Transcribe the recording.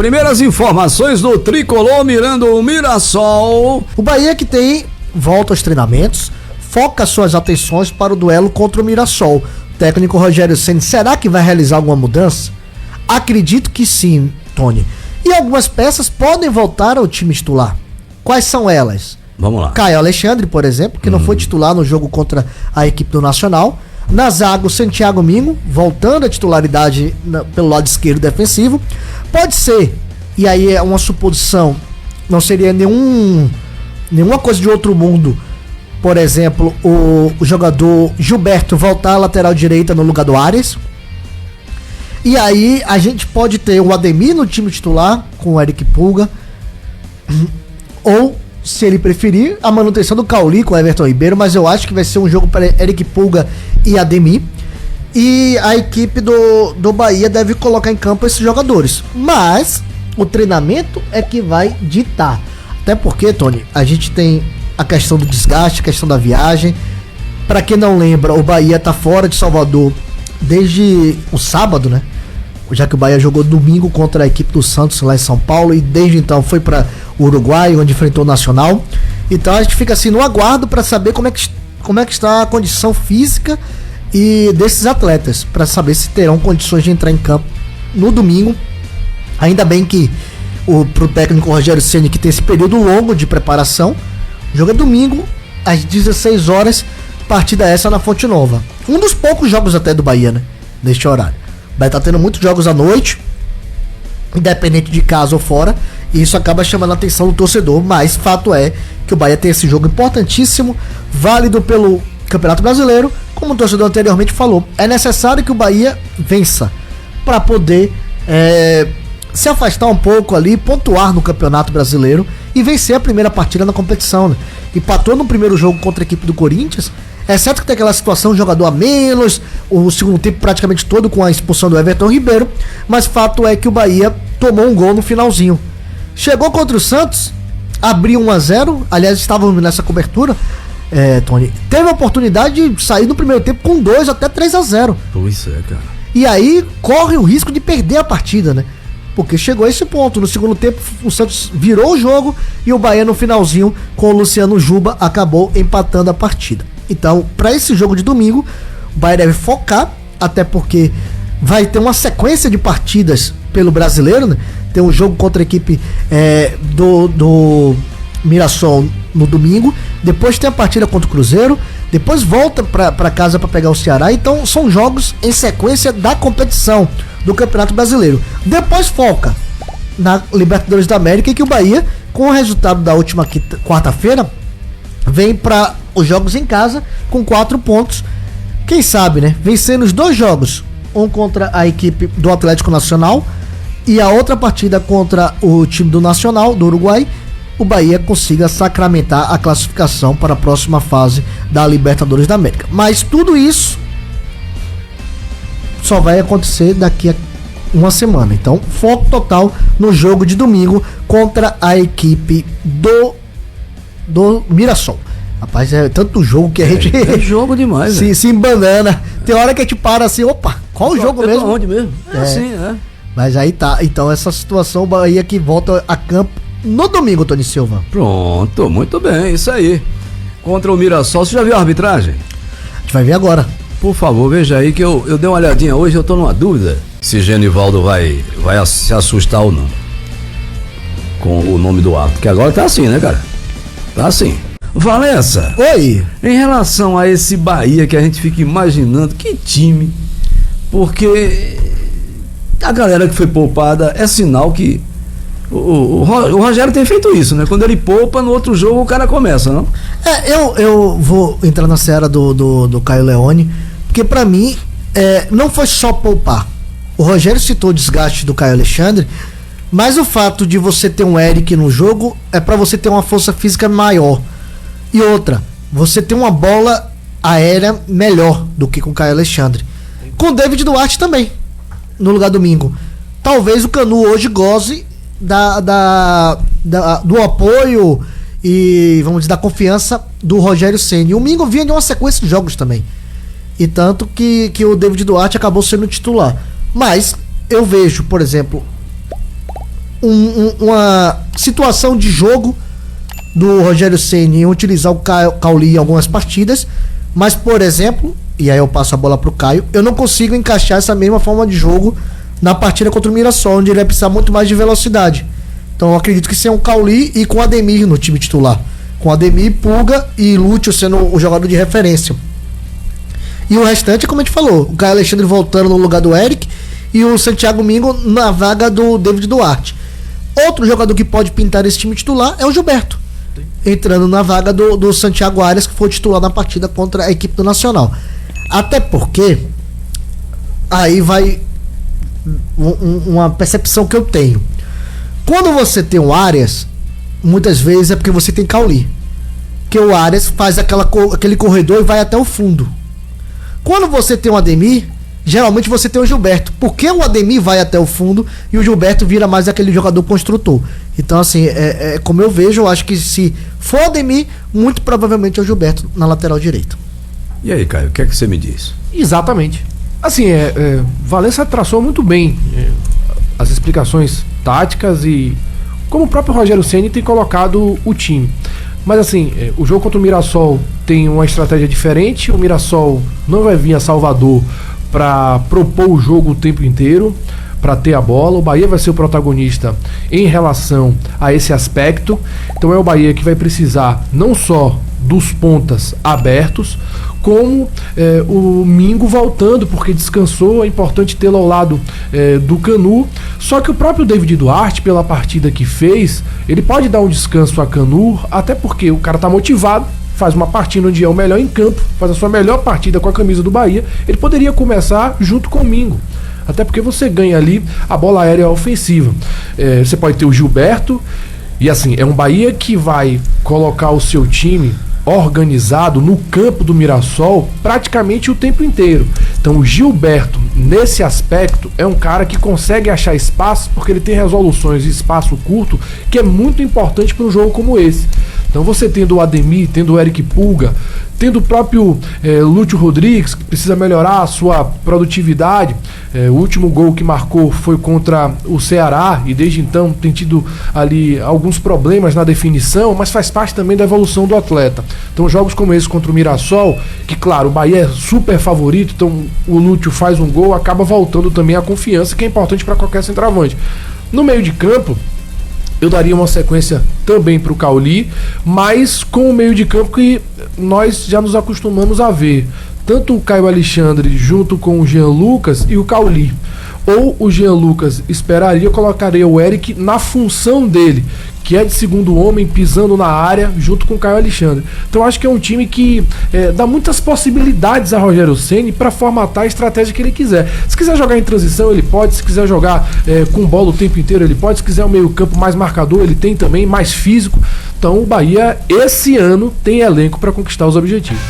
Primeiras informações do Tricolor mirando o Mirassol. O Bahia que tem volta aos treinamentos, foca suas atenções para o duelo contra o Mirassol. O técnico Rogério Ceni, será que vai realizar alguma mudança? Acredito que sim, Tony. E algumas peças podem voltar ao time titular. Quais são elas? Vamos lá. Caio Alexandre, por exemplo, que não foi titular no jogo contra a equipe do Nacional. Na zaga, o Santiago Mingo, voltando à titularidade pelo lado esquerdo defensivo. Pode ser, e aí é uma suposição, não seria nenhuma coisa de outro mundo, por exemplo, o jogador Gilberto voltar à lateral direita no lugar do Arias. E aí a gente pode ter o Ademir no time titular, com o Eric Pulga, ou, se ele preferir, a manutenção do Cauli com o Everton Ribeiro, mas eu acho que vai ser um jogo para Eric Pulga e Ademir. E a equipe do Bahia deve colocar em campo esses jogadores. Mas o treinamento é que vai ditar. Até porque, Tony, a gente tem a questão do desgaste, a questão da viagem. Para quem não lembra, o Bahia tá fora de Salvador desde o sábado, né? Já que o Bahia jogou domingo contra a equipe do Santos lá em São Paulo. E desde então foi para o Uruguai, onde enfrentou o Nacional. Então a gente fica assim no aguardo para saber como é que está a condição física e desses atletas, para saber se terão condições de entrar em campo no domingo. Ainda bem que pro técnico Rogério Ceni, que tem esse período longo de preparação, joga domingo às 16 horas, partida essa na Fonte Nova. Um dos poucos jogos até do Bahia, né, neste horário. O Bahia tá tendo muitos jogos à noite, independente de casa ou fora, e isso acaba chamando a atenção do torcedor, mas fato é que o Bahia tem esse jogo importantíssimo, válido pelo Campeonato Brasileiro. Como o torcedor anteriormente falou, é necessário que o Bahia vença para poder se afastar um pouco ali, pontuar no Campeonato Brasileiro e vencer a primeira partida na competição, né? Empatou no primeiro jogo contra a equipe do Corinthians, exceto que tem aquela situação, jogador a menos, o segundo tempo praticamente todo com a expulsão do Everton Ribeiro, mas fato é que o Bahia tomou um gol no finalzinho. Chegou contra o Santos, abriu 1-0, aliás estávamos nessa cobertura, Tony, teve a oportunidade de sair no primeiro tempo com 2 até 3-0. Pois é, cara. E aí corre o risco de perder a partida, né? Porque chegou a esse ponto. No segundo tempo, o Santos virou o jogo e o Bahia no finalzinho, com o Luciano Juba, acabou empatando a partida. Então, para esse jogo de domingo, o Bahia deve focar, até porque vai ter uma sequência de partidas pelo Brasileiro, né? Tem um jogo contra a equipe do Mirassol no domingo, depois tem a partida contra o Cruzeiro, depois volta para casa para pegar o Ceará. Então são jogos em sequência da competição do Campeonato Brasileiro. Depois foca na Libertadores da América, e que o Bahia, com o resultado da última quarta-feira, vem para os jogos em casa com 4 pontos. Quem sabe, né? Vencendo os 2 jogos, um contra a equipe do Atlético Nacional e a outra partida contra o time do Nacional, do Uruguai, o Bahia consiga sacramentar a classificação para a próxima fase da Libertadores da América. Mas tudo isso só vai acontecer daqui a uma semana. Então, foco total no jogo de domingo contra a equipe do Mirassol. Rapaz, é tanto jogo que a gente... É jogo demais, se embanana. Tem hora que a gente para assim, opa, qual o jogo mesmo? Onde mesmo? Assim, Mas aí tá. Então, essa situação, o Bahia que volta a campo no domingo, Tony Silva. Pronto, muito bem, isso aí. Contra o Mirassol, você já viu a arbitragem? A gente vai ver agora. Por favor, veja aí que eu dei uma olhadinha hoje, eu tô numa dúvida se Genivaldo vai se assustar ou não com o nome do árbitro, que agora tá assim, né, cara? Tá assim. Valença. Oi. Em relação a esse Bahia que a gente fica imaginando, que time, porque a galera que foi poupada é sinal que o Rogério tem feito isso, né? Quando ele poupa, no outro jogo o cara começa, não? Eu vou entrar na seara do Caio Leone, porque pra mim não foi só poupar. O Rogério citou o desgaste do Caio Alexandre, mas o fato de você ter um Eric no jogo é pra você ter uma força física maior. E outra, você ter uma bola aérea melhor do que com o Caio Alexandre. Com o David Duarte também, no lugar do Mingo. Talvez o Canu hoje goze do apoio e, vamos dizer, da confiança do Rogério Ceni. O Mingo vinha de uma sequência de jogos também, e tanto que o David Duarte acabou sendo titular. Mas eu vejo, por exemplo, uma situação de jogo do Rogério Ceni em utilizar o Cauli em algumas partidas, mas, por exemplo, e aí eu passo a bola pro Caio, eu não consigo encaixar essa mesma forma de jogo na partida contra o Mirassol, onde ele vai precisar muito mais de velocidade. Então eu acredito que seja um Cauli e com Ademir no time titular. Com Ademir, Pulga e Lúcio sendo o jogador de referência. E o restante, como a gente falou, o Caio Alexandre voltando no lugar do Eric e o Santiago Mingo na vaga do David Duarte. Outro jogador que pode pintar esse time titular é o Gilberto, entrando na vaga do Santiago Arias, que foi titular na partida contra a equipe do Nacional. Até porque aí vai uma percepção que eu tenho. Quando você tem o Arias, muitas vezes é porque você tem Cauli, que o Arias faz aquele corredor e vai até o fundo. Quando você tem o Ademir, geralmente você tem o Gilberto, porque o Ademir vai até o fundo e o Gilberto vira mais aquele jogador construtor. Então, assim, como eu vejo, eu acho que se for o Ademir, muito provavelmente é o Gilberto na lateral direita. E aí, Caio, o que é que você me diz? Exatamente. Assim, Valença traçou muito bem as explicações táticas e como o próprio Rogério Ceni tem colocado o time. Mas assim, o jogo contra o Mirassol tem uma estratégia diferente. O Mirassol não vai vir a Salvador para propor o jogo o tempo inteiro, para ter a bola. O Bahia vai ser o protagonista em relação a esse aspecto. Então é o Bahia que vai precisar não só dos pontas abertos, como o Mingo voltando, porque descansou. É importante tê-lo ao lado do Canu. Só que o próprio David Duarte, pela partida que fez, ele pode dar um descanso a Canu, até porque o cara tá motivado, faz uma partida onde é o melhor em campo, faz a sua melhor partida com a camisa do Bahia. Ele poderia começar junto com o Mingo, até porque você ganha ali a bola aérea ofensiva. Você pode ter o Gilberto, e assim, é um Bahia que vai colocar o seu time organizado no campo do Mirassol praticamente o tempo inteiro. Então o Gilberto, nesse aspecto, é um cara que consegue achar espaço, porque ele tem resoluções de espaço curto, que é muito importante para um jogo como esse. Então você tendo o Ademir, tendo o Eric Pulga, tendo o próprio Lúcio Rodrigues, que precisa melhorar a sua produtividade. O último gol que marcou foi contra o Ceará e desde então tem tido ali alguns problemas na definição, mas faz parte também da evolução do atleta. Então jogos como esse contra o Mirassol, que claro, o Bahia é super favorito, então o Lúcio faz um gol, acaba voltando também a confiança, que é importante para qualquer centroavante. No meio de campo, eu daria uma sequência também para o Cauli, mas com o meio de campo que nós já nos acostumamos a ver. Tanto o Caio Alexandre junto com o Jean Lucas e o Cauli. Ou o Jean Lucas esperaria, colocaria o Eric na função dele, que é de segundo homem, pisando na área, junto com o Caio Alexandre. Então acho que é um time que dá muitas possibilidades a Rogério Ceni para formatar a estratégia que ele quiser. Se quiser jogar em transição, ele pode. Se quiser jogar com bola o tempo inteiro, ele pode. Se quiser um meio campo mais marcador, ele tem também, mais físico. Então o Bahia, esse ano, tem elenco para conquistar os objetivos.